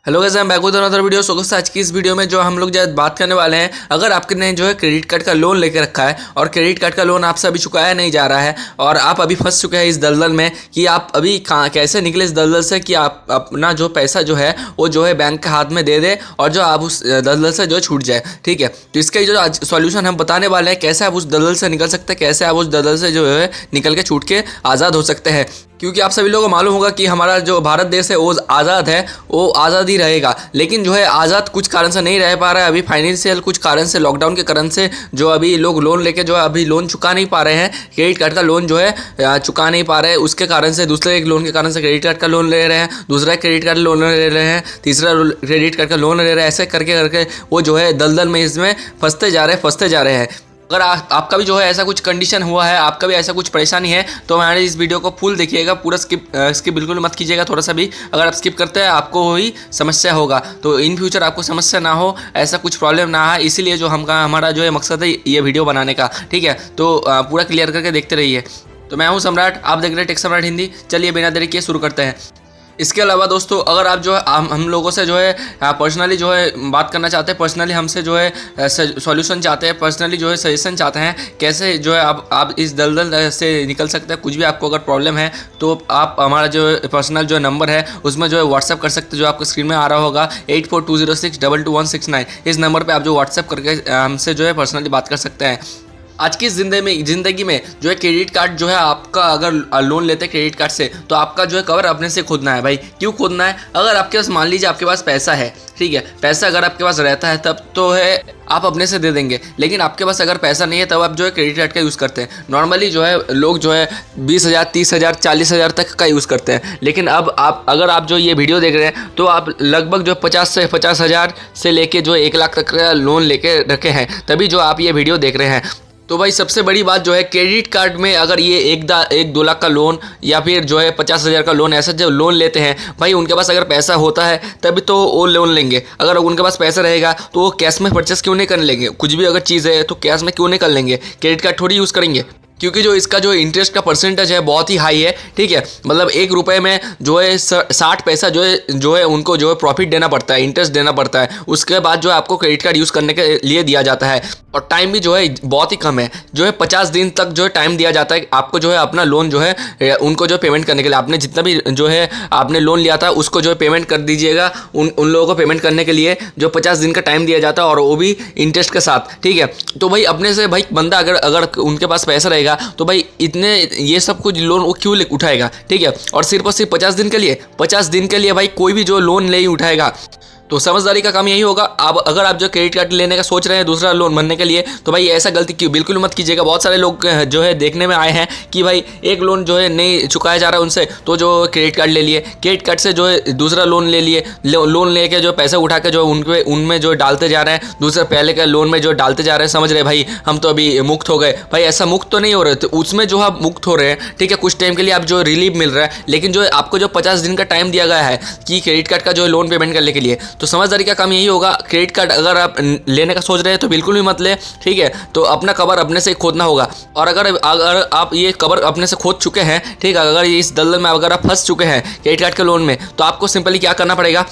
Hello guys, मैं back with another video. सो दोस्तों, आज की इस वीडियो में जो हम लोग जो बात करने वाले हैं, अगर आपने जो है क्रेडिट कार्ड का लोन लेके रखा है और क्रेडिट कार्ड का लोन आपसे अभी चुकाया नहीं जा रहा है और आप अभी फंस चुके हैं इस दलदल में कि आप अभी कैसे निकले इस दलदल से कि आप अपना जो पैसा जो है वो जो है बैंक के हाथ में दे दे और जो आप उस दलदल से जो छूट जाए। ठीक है, तो इसका जो आज सॉल्यूशन हम बताने वाले हैं, कैसे आप उस दलदल से निकल सकते हैं, कैसे आप उस दलदल से जो है निकल के छूट के आज़ाद हो सकते हैं। क्योंकि आप सभी लोगों को मालूम होगा कि हमारा जो भारत देश है वो आज़ाद है, वो आज़ाद ही रहेगा, लेकिन जो है आज़ाद कुछ कारण से नहीं रह पा रहा है। अभी फाइनेंशियल कुछ कारण से, लॉकडाउन के कारण से जो अभी लोग लोन लेके जो है अभी लोन चुका नहीं पा रहे हैं, क्रेडिट कार्ड का लोन जो है चुका नहीं पा रहे हैं। उसके कारण से दूसरे एक लोन के कारण से क्रेडिट कार्ड का लोन ले रहे हैं, दूसरा क्रेडिट कार्ड लोन ले रहे हैं, तीसरा क्रेडिट कार्ड का लोन ले रहे हैं। ऐसे करके करके वो जो है दलदल में इसमें फंसते जा रहे हैं। अगर आपका भी जो है ऐसा कुछ कंडीशन हुआ है, आपका भी ऐसा कुछ परेशानी है, तो हमारे इस वीडियो को फुल देखिएगा, पूरा स्किप बिल्कुल मत कीजिएगा थोड़ा सा भी। अगर आप स्किप करते हैं आपको ही समस्या होगा, तो इन फ्यूचर आपको समस्या ना हो, ऐसा कुछ प्रॉब्लम ना आए, इसीलिए जो हमारा जो है मकसद है ये वीडियो बनाने का। ठीक है, तो पूरा क्लियर करके देखते रहिए। तो मैं हूँ सम्राट, आप देख रहे हैं टेक सम्राट हिंदी। चलिए बिना देरी किए शुरू करते हैं। इसके अलावा दोस्तों, अगर आप जो है हम लोगों से जो है पर्सनली जो है बात करना चाहते हैं, पर्सनली हमसे जो है सॉल्यूशन चाहते हैं, पर्सनली जो है सजेशन चाहते हैं, कैसे जो है आप इस दलदल से निकल सकते हैं, कुछ भी आपको अगर प्रॉब्लम है तो आप हमारा जो पर्सनल जो नंबर है उसमें जो है व्हाट्सअप कर सकते हैं, जो आपको स्क्रीन में आ रहा होगा 8420622169। इस नंबर पर आप जो व्हाट्सअप करके हमसे जो है पर्सनली बात कर सकते हैं। आज की ज़िंदगी में जो है क्रेडिट कार्ड जो है आपका, अगर लोन लेते हैं क्रेडिट कार्ड से, तो आपका जो है कवर अपने से खोदना है। भाई क्यों खोदना है? अगर आपके पास, मान लीजिए आपके पास पैसा है, ठीक है, पैसा अगर आपके पास रहता है तब तो है आप अपने से दे देंगे, लेकिन आपके पास अगर पैसा नहीं है तब आप जो है क्रेडिट कार्ड का यूज़ करते हैं। नॉर्मली जो है लोग जो है 20,000 30,000 40,000 तक का यूज़ करते हैं, लेकिन अब अगर आप जो ये वीडियो देख रहे हैं तो आप लगभग जो 50,000 से लेके जो 1 लाख तक का लोन लेके रखे हैं, तभी जो आप ये वीडियो देख रहे हैं। तो भाई सबसे बड़ी बात जो है, क्रेडिट कार्ड में अगर ये 1-2 लाख का लोन या फिर जो है 50,000 का लोन, ऐसा जो लोन लेते हैं, भाई उनके पास अगर पैसा होता है तभी तो वो लोन लेंगे। अगर उनके पास पैसा रहेगा तो वो कैश में परचेस क्यों नहीं कर लेंगे? कुछ भी अगर चीज़ है तो कैश में क्यों नहीं कर लेंगे? क्रेडिट कार्ड थोड़ी यूज़ करेंगे, क्योंकि जो इसका जो इंटरेस्ट का परसेंटेज है बहुत ही हाई है। ठीक है, मतलब 1 रुपये में जो है 60 पैसा जो है उनको जो है प्रॉफिट देना पड़ता है, इंटरेस्ट देना पड़ता है। उसके बाद जो है आपको क्रेडिट कार्ड यूज़ करने के लिए दिया जाता है, और टाइम भी जो है बहुत ही कम है, जो है 50 दिन तक जो है टाइम दिया जाता है आपको जो है अपना लोन जो है उनको जो पेमेंट करने के लिए। आपने जितना भी जो है आपने लोन लिया था उसको जो है पेमेंट कर दीजिएगा। उन लोगों को पेमेंट करने के लिए जो 50 दिन का टाइम दिया जाता है, और वो भी इंटरेस्ट के साथ। ठीक है, तो भाई अपने से भाई बंदा अगर उनके पास पैसा रहेगा तो भाई इतने ये सब कुछ लोन वो क्यों उठाएगा? ठीक है, और सिर्फ 50 दिन के लिए, 50 दिन के लिए भाई कोई भी जो लोन नहीं उठाएगा। तो समझदारी का काम यही होगा। आप अगर आप जो क्रेडिट कार्ड लेने का सोच रहे हैं दूसरा लोन भरने के लिए, तो भाई ऐसा गलती क्यों बिल्कुल मत कीजिएगा। बहुत सारे लोग जो है देखने में आए हैं कि भाई एक लोन जो है नहीं चुकाया जा रहा है उनसे, तो जो क्रेडिट कार्ड ले लिए, क्रेडिट कार्ड से जो है दूसरा लोन ले लिए, लोन लेके जो पैसा उठा के जो उनमें जो डालते जा रहे हैं, दूसरा पहले के लोन में जो डालते जा रहे हैं। समझ रहे भाई हम तो अभी मुक्त हो गए? भाई ऐसा मुक्त तो नहीं हो रहे थे, उसमें जो आप मुक्त हो रहे हैं, ठीक है, कुछ टाइम के लिए आप जो रिलीफ मिल रहा है, लेकिन जो आपको जो 50 दिन का टाइम दिया गया है कि क्रेडिट कार्ड का जो लोन पेमेंट करने के लिए, तो समझदारी का काम यही होगा। क्रेडिट कार्ड अगर आप लेने का सोच रहे हैं तो बिल्कुल भी मत ले। ठीक है, तो अपना कवर अपने से खोदना होगा, और अगर आप ये कवर अपने से खोद चुके हैं, ठीक है, अगर इस दलदल में अगर आप फंस चुके हैं क्रेडिट कार्ड के लोन में, तो आपको सिंपली क्या करना पड़ेगा?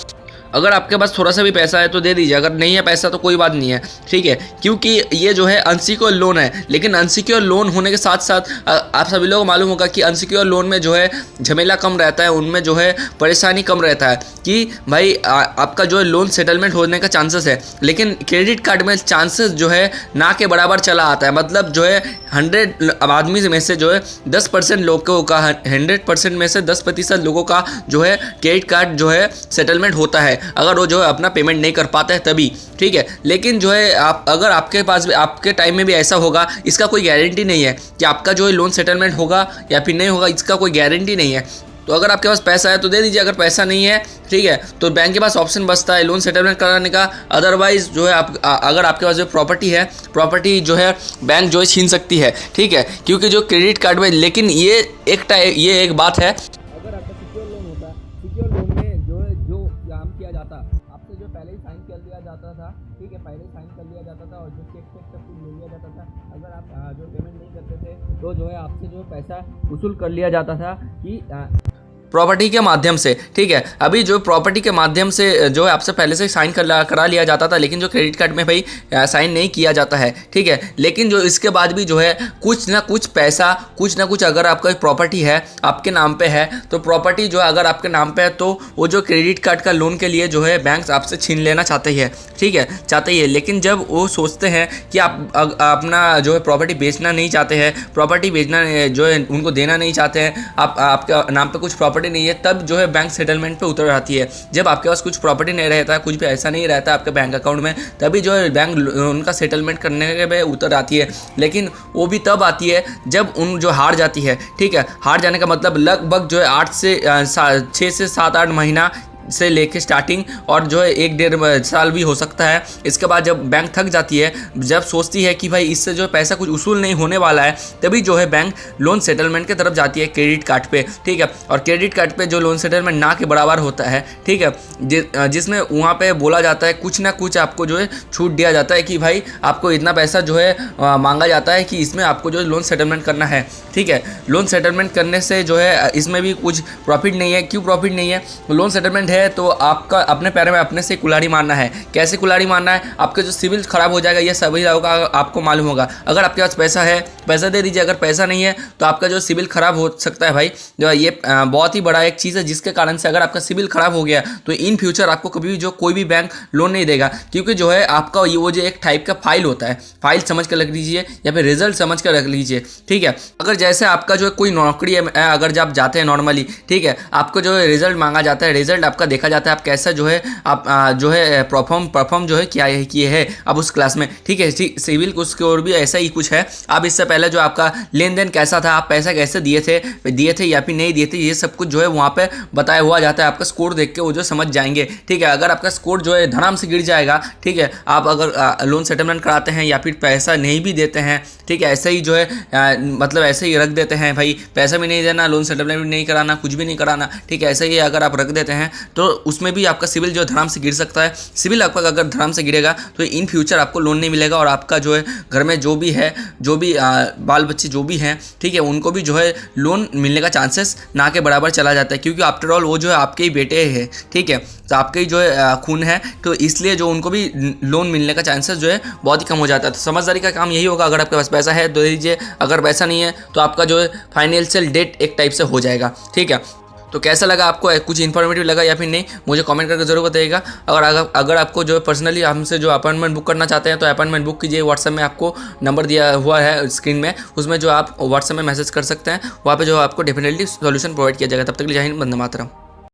अगर आपके पास थोड़ा सा भी पैसा है तो दे दीजिए, अगर नहीं है पैसा तो कोई बात नहीं है। ठीक है, क्योंकि ये जो है अनसिक्योर लोन है, लेकिन अनसिक्योर लोन होने के साथ साथ आप सभी लोगों को मालूम होगा कि अनसिक्योर लोन में जो है झमेला कम रहता है, उनमें जो है परेशानी कम रहता है कि भाई आपका जो है लोन सेटलमेंट होने का चांसेस है। लेकिन क्रेडिट कार्ड में चांसेस जो है ना के बराबर चला आता है। मतलब जो है 100 आदमी में से जो है 10% लोगों का, 100% में से 10% लोगों का जो है क्रेडिट कार्ड जो है सेटलमेंट होता है, अगर वो जो है अपना पेमेंट नहीं कर पाता है तभी। ठीक है, लेकिन जो है अगर आपके पास भी आपके टाइम में भी ऐसा होगा, इसका कोई गारंटी नहीं है कि आपका जो है लोन सेटलमेंट होगा या फिर नहीं होगा, इसका कोई गारंटी नहीं है। तो अगर आपके पास पैसा है तो दे दीजिए, अगर पैसा नहीं है, ठीक है, तो बैंक के पास ऑप्शन बचता है लोन सेटलमेंट कराने का। अदरवाइज जो है अगर आपके पास जो प्रॉपर्टी है, प्रॉपर्टी जो है बैंक जो है छीन सकती है। ठीक है, क्योंकि जो क्रेडिट कार्ड में, लेकिन ये एक बात है, अगर आपका सिक्योर लोन होता, सिक्योर लोन में जो काम किया जाता, आपसे जो पहले ही साइन कर लिया जाता था, ठीक है, पहले ही साइन कर लिया जाता था, और जो चेक सब कुछ ले लिया जाता था। अगर आप जो पेमेंट नहीं करते थे तो जो है आपसे जो पैसा वसूल कर लिया जाता था कि प्रॉपर्टी के माध्यम से, ठीक है। अभी जो प्रॉपर्टी के माध्यम से जो है आपसे पहले से साइन करा लिया जाता था, लेकिन जो क्रेडिट कार्ड में भाई साइन नहीं किया जाता है, ठीक है। लेकिन जो इसके बाद भी जो है कुछ ना कुछ पैसा, कुछ ना कुछ, अगर आपका प्रॉपर्टी है आपके नाम पे है तो प्रॉपर्टी जो है अगर आपके नाम पे है तो वो जो क्रेडिट कार्ड का लोन के लिए जो है बैंक आपसे छीन लेना चाहते ही है, ठीक है, चाहते ही है। लेकिन जब वो सोचते हैं कि आप अपना जो है प्रॉपर्टी बेचना नहीं चाहते हैं, प्रॉपर्टी बेचना जो है उनको देना नहीं चाहते हैं, आपके नाम पे कुछ प्रॉपर्टी नहीं है, तब जो है बैंक सेटलमेंट पे उतर आती है। जब आपके पास कुछ प्रॉपर्टी नहीं रहता, कुछ भी ऐसा नहीं रहता आपके बैंक अकाउंट में, तभी जो है बैंक उनका सेटलमेंट करने के पे उतर आती है। लेकिन वो भी तब आती है जब उन जो हार जाती है, ठीक है। हार जाने का मतलब लगभग जो है 6 से 7-8 महीना से लेके स्टार्टिंग, और जो है 1-1.5 साल भी हो सकता है। इसके बाद जब बैंक थक जाती है, जब सोचती है कि भाई इससे जो पैसा कुछ वसूल नहीं होने वाला है, तभी जो है बैंक लोन सेटलमेंट की तरफ जाती है क्रेडिट कार्ड पे, ठीक है। और क्रेडिट कार्ड पे जो लोन सेटलमेंट ना के बराबर होता है, ठीक है, जिसमें वहाँ पे बोला जाता है कुछ ना कुछ आपको जो है छूट दिया जाता है कि भाई आपको इतना पैसा जो है मांगा जाता है कि इसमें आपको जो है लोन सेटलमेंट करना है, ठीक है। लोन सेटलमेंट करने से जो है इसमें भी कुछ प्रॉफिट नहीं है। क्यों प्रॉफिट नहीं है? लोन सेटलमेंट है तो आपका अपने पैर में अपने से कुल्हाड़ी मारना है। कैसे कुल्हाड़ी मारना है? आपका जो सिविल खराब हो जाएगा, ये सभी लोगों का आपको मालूम होगा। अगर आपके पास पैसा है, पैसा दे दीजिए, अगर पैसा नहीं है तो आपका जो सिविल खराब हो सकता है भाई। जो ये बहुत ही बड़ा एक चीज़ है, जिसके कारण से अगर आपका सिविल खराब हो गया तो इन फ्यूचर आपको कभी भी जो कोई भी बैंक लोन नहीं देगा, क्योंकि जो है आपका वो जो एक टाइप का फाइल होता है, फाइल समझ कर रख लीजिए या फिर रिजल्ट समझ कर रख लीजिए, ठीक है। अगर जैसे आपका जो है कोई नौकरी है, अगर जब आप जाते हैं नॉर्मली, ठीक है, आपको जो है रिजल्ट मांगा जाता है, रिजल्ट आपका देखा जाता है, आप कैसा जो है आप जो है परफॉर्म जो है किए है अब उस क्लास में, ठीक है। सिविल स्कोर भी ऐसा ही कुछ है। अब इससे पहले जो आपका लेन देन कैसा था, आप पैसा कैसे दिए थे या फिर नहीं दिए थे, ये सब कुछ जो है वहाँ पे बताया हुआ जाता है। आपका स्कोर देख के वो जो समझ जाएंगे, ठीक है। अगर आपका स्कोर जो है धड़ाम से गिर जाएगा, ठीक है, आप अगर लोन सेटलमेंट कराते हैं या फिर पैसा नहीं भी देते हैं, ठीक है, ऐसे ही जो है मतलब ऐसे ही रख देते हैं भाई, पैसा भी नहीं देना, लोन सेटलमेंट भी नहीं कराना, कुछ भी नहीं कराना, ठीक है, ऐसे ही अगर आप रख देते हैं तो उसमें भी आपका सिविल जो धड़ाम से गिर सकता है। सिविल आपका अगर धड़ाम से गिरेगा तो इन फ्यूचर आपको लोन नहीं मिलेगा, और आपका जो है घर में जो भी है, जो भी बाल बच्चे जो भी हैं, ठीक है, उनको भी जो है लोन मिलने का चांसेस ना के बराबर चला जाता है, क्योंकि आफ्टर ऑल वो जो है आपके ही बेटे हैं, ठीक है, तो आपके ही जो है खून है, तो इसलिए जो उनको भी लोन मिलने का चांसेस जो है बहुत ही कम हो जाता है। तो समझदारी का काम यही होगा, अगर आपके पास पैसा है तो दे दीजिए, अगर पैसा नहीं है तो आपका जो है फाइनेंशियल डेट एक टाइप से हो जाएगा, ठीक है। तो कैसा लगा आपको, कुछ इन्फॉर्मेटिव लगा या फिर नहीं, मुझे कमेंट करके जरूर बताइएगा। अगर आपको जो है पर्सनली हमसे जो अपॉइंटमेंट बुक करना चाहते हैं तो अपॉइंटमेंट बुक कीजिए। व्हाट्सएप में आपको नंबर दिया हुआ है स्क्रीन में, उसमें जो आप व्हाट्सएप में मैसेज कर सकते हैं, वहाँ पे जो आपको डेफिनेटली सॉल्यूशन प्रोवाइड किया जाएगा। तब तक के लिए जय हिंद, वंदे मातरम।